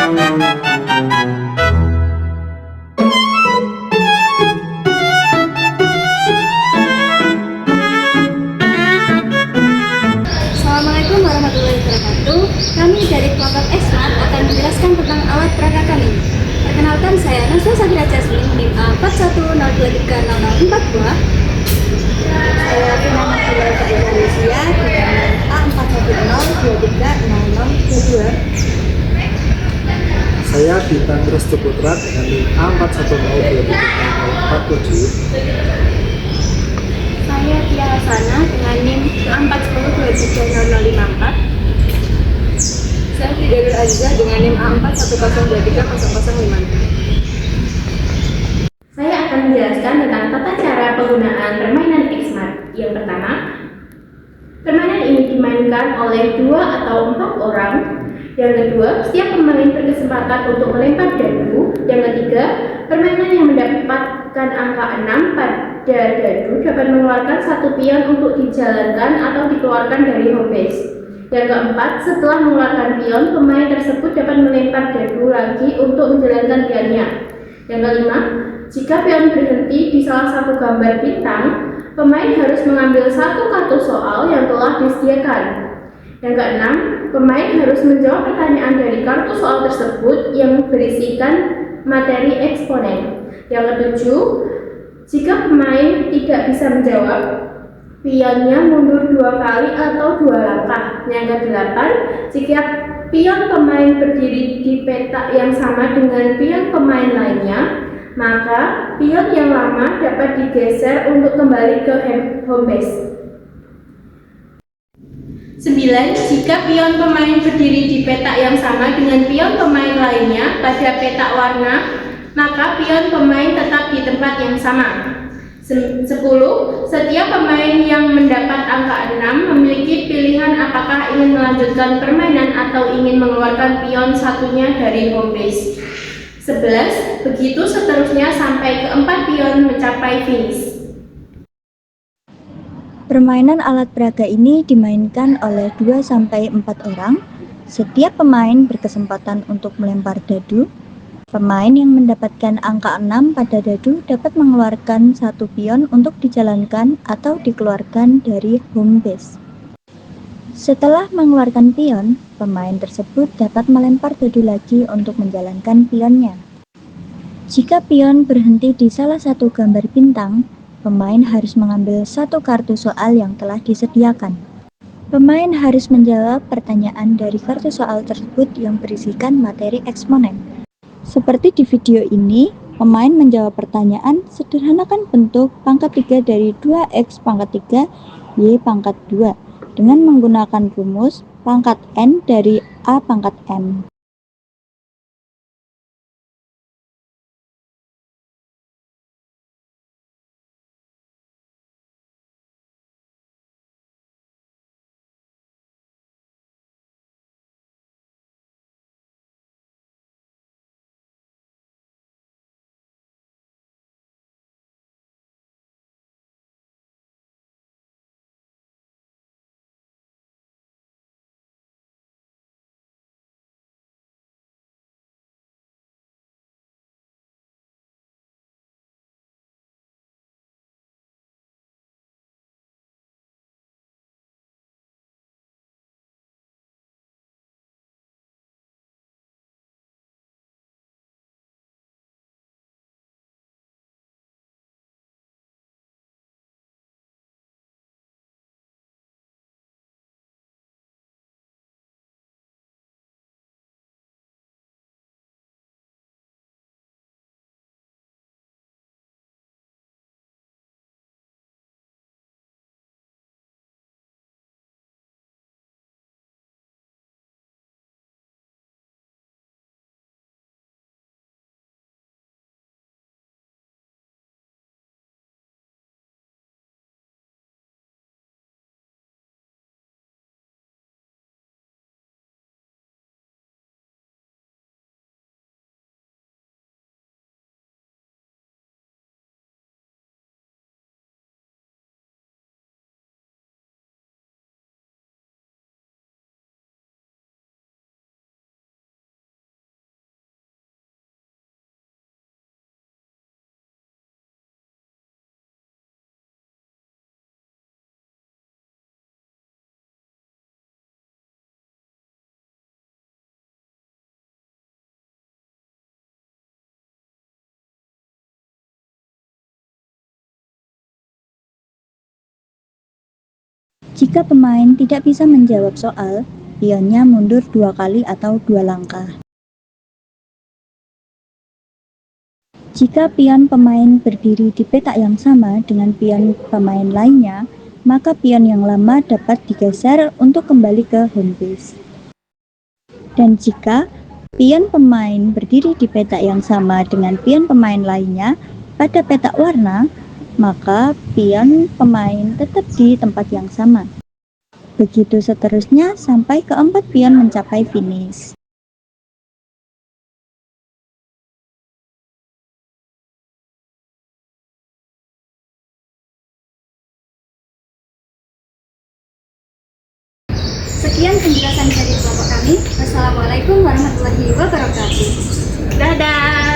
Assalamualaikum warahmatullahi wabarakatuh. Kami dari kelompok Esmat akan menjelaskan tentang alat peraga kami. Perkenalkan, saya Naswa Sabira Jasmine, NIM A4102300042. Saya Pinang Abdullah Indonesia dengan A410230022. Saya Bintang Restu Putra dengan NIM A410230047. Saya Tia Hasana dengan NIM A410230054. Saya Fidelur Aziza dengan NIM A410230056. Saya akan menjelaskan tentang tata cara penggunaan permainan Xmart. Yang pertama, permainan ini dimainkan oleh 2 atau 4 orang. Yang kedua, setiap pemain berkesempatan untuk melempar dadu. Yang ketiga, permainan yang mendapatkan angka 6 pada dadu dapat mengeluarkan satu pion untuk dijalankan atau dikeluarkan dari home base. Yang keempat, setelah mengeluarkan pion, pemain tersebut dapat melempar dadu lagi untuk menjalankan pionnya. Yang kelima, jika pion berhenti di salah satu gambar bintang, pemain harus mengambil satu kartu soal yang telah disediakan. Yang keenam, pemain harus menjawab pertanyaan dari kartu soal tersebut yang berisikan materi eksponen. Yang ketujuh, jika pemain tidak bisa menjawab, pionnya mundur 2 kali atau 2 langkah. Yang kedelapan, jika pion pemain berdiri di petak yang sama dengan pion pemain lainnya, maka pion yang lama dapat digeser untuk kembali ke home base. 9. Jika pion pemain berdiri di petak yang sama dengan pion pemain lainnya pada petak warna, maka pion pemain tetap di tempat yang sama. 10. Setiap pemain yang mendapat angka 6 memiliki pilihan apakah ingin melanjutkan permainan atau ingin mengeluarkan pion satunya dari home base. 11. Begitu seterusnya sampai keempat pion mencapai finish. Permainan alat peraga ini dimainkan oleh 2-4 orang. Setiap pemain berkesempatan untuk melempar dadu. Pemain yang mendapatkan angka 6 pada dadu dapat mengeluarkan satu pion untuk dijalankan atau dikeluarkan dari home base. Setelah mengeluarkan pion, pemain tersebut dapat melempar dadu lagi untuk menjalankan pionnya. Jika pion berhenti di salah satu gambar bintang, pemain harus mengambil satu kartu soal yang telah disediakan. Pemain harus menjawab pertanyaan dari kartu soal tersebut yang berisikan materi eksponen. Seperti di video ini, pemain menjawab pertanyaan sederhanakan bentuk pangkat 3 dari 2x pangkat 3 y pangkat 2 dengan menggunakan rumus pangkat n dari a pangkat m. Jika pemain tidak bisa menjawab soal, pionnya mundur 2 kali atau 2 langkah. Jika pion pemain berdiri di petak yang sama dengan pion pemain lainnya, maka pion yang lama dapat digeser untuk kembali ke home base. Dan jika pion pemain berdiri di petak yang sama dengan pion pemain lainnya pada petak warna, maka pion pemain tetap di tempat yang sama. Begitu seterusnya sampai keempat pion mencapai finish. Sekian penjelasan dari kelompok kami. Wassalamualaikum warahmatullahi wabarakatuh. Dadah!